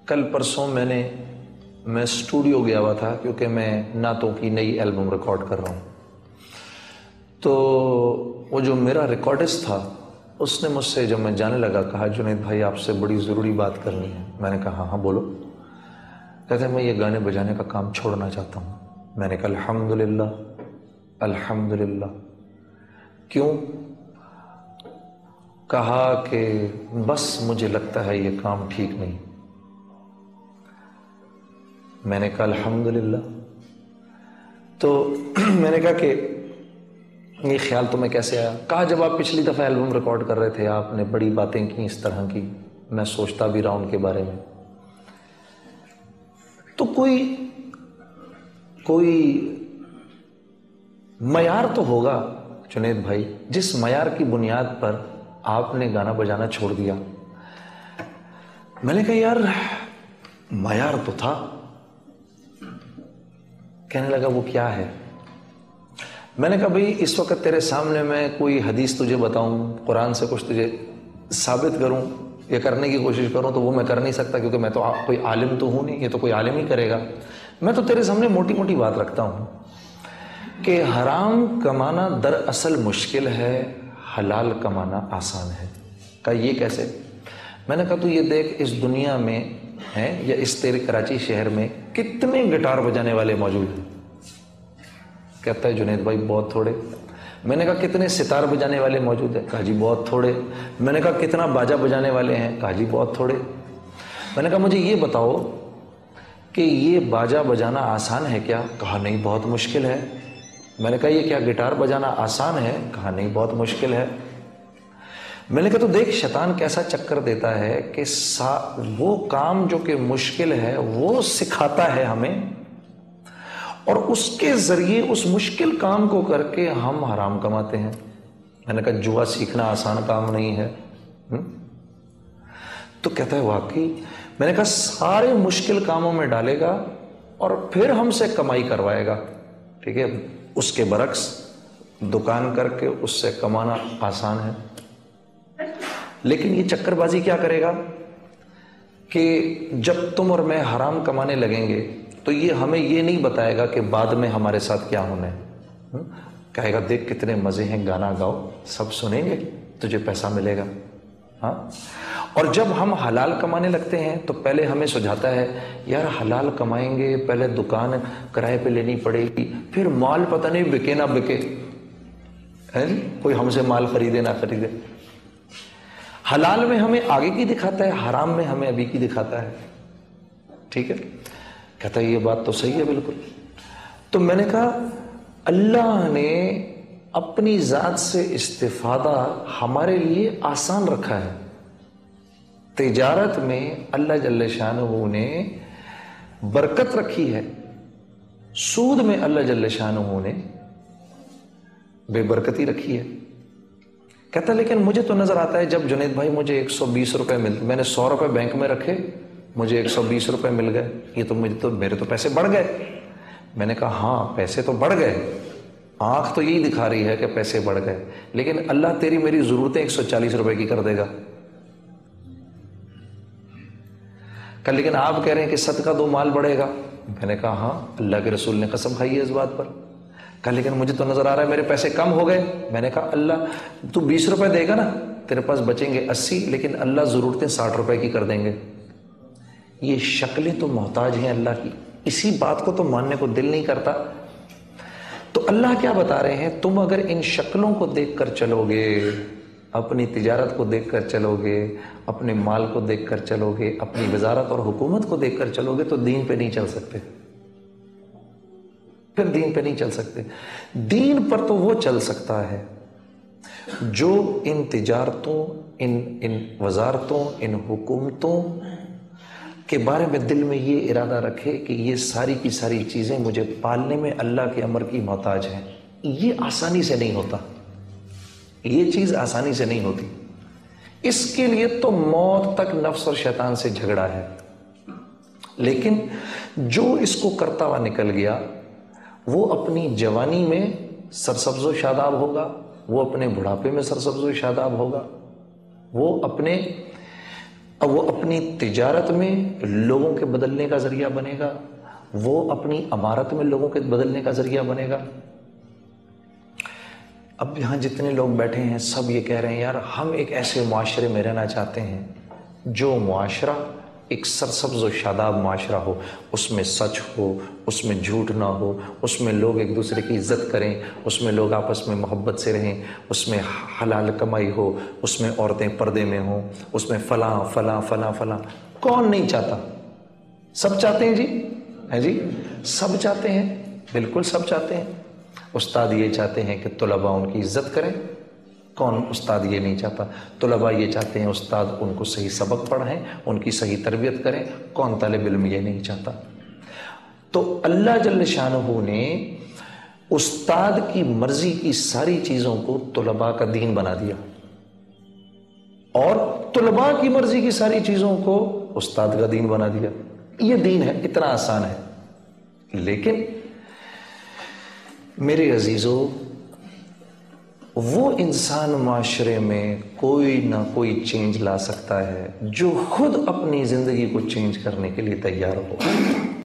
کل پرسوں میں اسٹوڈیو گیا ہوا تھا کیونکہ میں نعتوں کی نئی البم ریکارڈ کر رہا ہوں. تو وہ جو میرا ریکارڈسٹ تھا اس نے مجھ سے جب میں جانے لگا کہا جنید بھائی آپ سے بڑی ضروری بات کرنی ہے. میں نے کہا ہاں بولو. کہتے ہیں میں یہ گانے بجانے کا کام چھوڑنا چاہتا ہوں. میں نے کہا الحمدللہ الحمدللہ. کیوں؟ کہا کہ بس مجھے لگتا ہے یہ کام ٹھیک نہیں. میں نے کہا الحمدللہ. تو میں نے کہا کہ یہ خیال تمہیں کیسے آیا؟ کہا جب آپ پچھلی دفعہ البم ریکارڈ کر رہے تھے آپ نے بڑی باتیں کی اس طرح کی، میں سوچتا بھی رہا ان کے بارے میں. تو کوئی معیار تو ہوگا جنید بھائی جس معیار کی بنیاد پر آپ نے گانا بجانا چھوڑ دیا. میں نے کہا یار معیار تو تھا. کہنے لگا وہ کیا ہے؟ میں نے کہا بھئی اس وقت تیرے سامنے میں کوئی حدیث تجھے بتاؤں، قرآن سے کچھ تجھے ثابت کروں یا کرنے کی کوشش کروں تو وہ میں کر نہیں سکتا کیونکہ میں تو کوئی عالم تو ہوں نہیں، یہ تو کوئی عالم ہی کرے گا. میں تو تیرے سامنے موٹی موٹی بات رکھتا ہوں کہ حرام کمانا دراصل مشکل ہے، حلال کمانا آسان ہے. کہا یہ کیسے؟ میں نے کہا تو یہ دیکھ اس دنیا میں ہے یا اس تیرے کراچی شہر میں کتنے گٹار بجانے والے موجود ہیں؟ کہتا ہے جنید بھائی بہت تھوڑے. میں نے کہا کتنے ستار بجانے والے موجود ہیں؟ کہا جی بہت تھوڑے. میں نے کہا کتنا باجا بجانے والے ہیں؟ کہا جی بہت تھوڑے. میں نے کہا مجھے یہ بتاؤ کہ یہ باجا بجانا آسان ہے کیا؟ کہا نہیں بہت مشکل ہے. میں نے کہا یہ کیا گٹار بجانا آسان ہے؟ کہا نہیں بہت مشکل ہے. میں نے کہا تو دیکھ شیطان کیسا چکر دیتا ہے کہ وہ کام جو کہ مشکل ہے وہ سکھاتا ہے ہمیں اور اس کے ذریعے اس مشکل کام کو کر کے ہم حرام کماتے ہیں. میں نے کہا جوا سیکھنا آسان کام نہیں ہے. تو کہتا ہے واقعی. میں نے کہا سارے مشکل کاموں میں ڈالے گا اور پھر ہم سے کمائی کروائے گا. ٹھیک ہے، اس کے برعکس دکان کر کے اس سے کمانا آسان ہے. لیکن یہ چکر بازی کیا کرے گا کہ جب تم اور میں حرام کمانے لگیں گے تو یہ ہمیں یہ نہیں بتائے گا کہ بعد میں ہمارے ساتھ کیا ہونا ہے. کہے گا دیکھ کتنے مزے ہیں، گانا گاؤ سب سنیں گے تجھے پیسہ ملے گا. ہاں، اور جب ہم حلال کمانے لگتے ہیں تو پہلے ہمیں سجھاتا ہے یار حلال کمائیں گے پہلے دکان کرائے پہ لینی پڑے گی، پھر مال پتہ نہیں بکے نہ بکے، کوئی ہم سے مال خریدے نہ خریدے. حلال میں ہمیں آگے کی دکھاتا ہے، حرام میں ہمیں ابھی کی دکھاتا ہے. ٹھیک ہے، کہتا ہے یہ بات تو صحیح ہے بالکل. تو میں نے کہا اللہ نے اپنی ذات سے استفادہ ہمارے لیے آسان رکھا ہے. تجارت میں اللہ جل شانہ نے برکت رکھی ہے، سود میں اللہ جل شانہ نے بے برکتی رکھی ہے. کہتا لیکن مجھے تو نظر آتا ہے جب جنید بھائی مجھے 120 روپے ملتے، میں نے 100 روپے بینک میں رکھے مجھے 120 روپے مل گئے، یہ تو میرے تو پیسے بڑھ گئے. میں نے کہا ہاں پیسے تو بڑھ گئے، آنکھ تو یہی دکھا رہی ہے کہ پیسے بڑھ گئے، لیکن اللہ تیری میری ضرورتیں 140 روپے کی کر دے گا. کہ لیکن آپ کہہ رہے ہیں کہ صدقہ دو مال بڑھے گا. میں نے کہا ہاں اللہ کے رسول نے قسم کھائی ہے اس بات پر. کہا لیکن مجھے تو نظر آ رہا ہے میرے پیسے کم ہو گئے. میں نے کہا اللہ تو 20 روپے دے گا نا، تیرے پاس بچیں گے 80، لیکن اللہ ضرورتیں 60 روپے کی کر دیں گے. یہ شکلیں تو محتاج ہیں اللہ کی، اسی بات کو تو ماننے کو دل نہیں کرتا. تو اللہ کیا بتا رہے ہیں، تم اگر ان شکلوں کو دیکھ کر چلو گے، اپنی تجارت کو دیکھ کر چلو گے، اپنے مال کو دیکھ کر چلو گے، اپنی وزارت اور حکومت کو دیکھ کر چلو گے تو دین پہ نہیں چل سکتے. پھر دین پہ نہیں چل سکتے. دین پر تو وہ چل سکتا ہے جو ان تجارتوں، ان وزارتوں، ان حکومتوں کے بارے میں دل میں یہ ارادہ رکھے کہ یہ ساری کی ساری چیزیں مجھے پالنے میں اللہ کے امر کی محتاج ہیں. یہ آسانی سے نہیں ہوتا، یہ چیز آسانی سے نہیں ہوتی. اس کے لیے تو موت تک نفس اور شیطان سے جھگڑا ہے. لیکن جو اس کو کرتا ہوا نکل گیا وہ اپنی جوانی میں سرسبز و شاداب ہوگا، وہ اپنے بڑھاپے میں سرسبز و شاداب ہوگا، وہ اپنے اب وہ اپنی تجارت میں لوگوں کے بدلنے کا ذریعہ بنے گا، وہ اپنی عمارت میں لوگوں کے بدلنے کا ذریعہ بنے گا۔ اب یہاں جتنے لوگ بیٹھے ہیں سب یہ کہہ رہے ہیں یار ہم ایک ایسے معاشرے میں رہنا چاہتے ہیں جو معاشرہ ایک سرسبز و شاداب معاشرہ ہو، اس میں سچ ہو، اس میں جھوٹ نہ ہو، اس میں لوگ ایک دوسرے کی عزت کریں، اس میں لوگ آپس میں محبت سے رہیں، اس میں حلال کمائی ہو، اس میں عورتیں پردے میں ہوں، اس میں فلاں فلاں فلاں فلاں۔ کون نہیں چاہتا؟ سب چاہتے ہیں جی، ہے جی، سب چاہتے ہیں، بالکل سب چاہتے ہیں۔ استاد یہ چاہتے ہیں کہ طلباء ان کی عزت کریں، کون استاد یہ نہیں چاہتا؟ طلباء یہ چاہتے ہیں استاد ان کو صحیح سبق پڑھائیں، ان کی صحیح تربیت کریں، کون طالب علم یہ نہیں چاہتا؟ تو اللہ جل شانہ نے استاد کی مرضی کی ساری چیزوں کو طلباء کا دین بنا دیا، اور طلباء کی مرضی کی ساری چیزوں کو استاد کا دین بنا دیا۔ یہ دین ہے، اتنا آسان ہے۔ لیکن میرے عزیزو، وہ انسان معاشرے میں کوئی نہ کوئی چینج لا سکتا ہے جو خود اپنی زندگی کو چینج کرنے کے لیے تیار ہو۔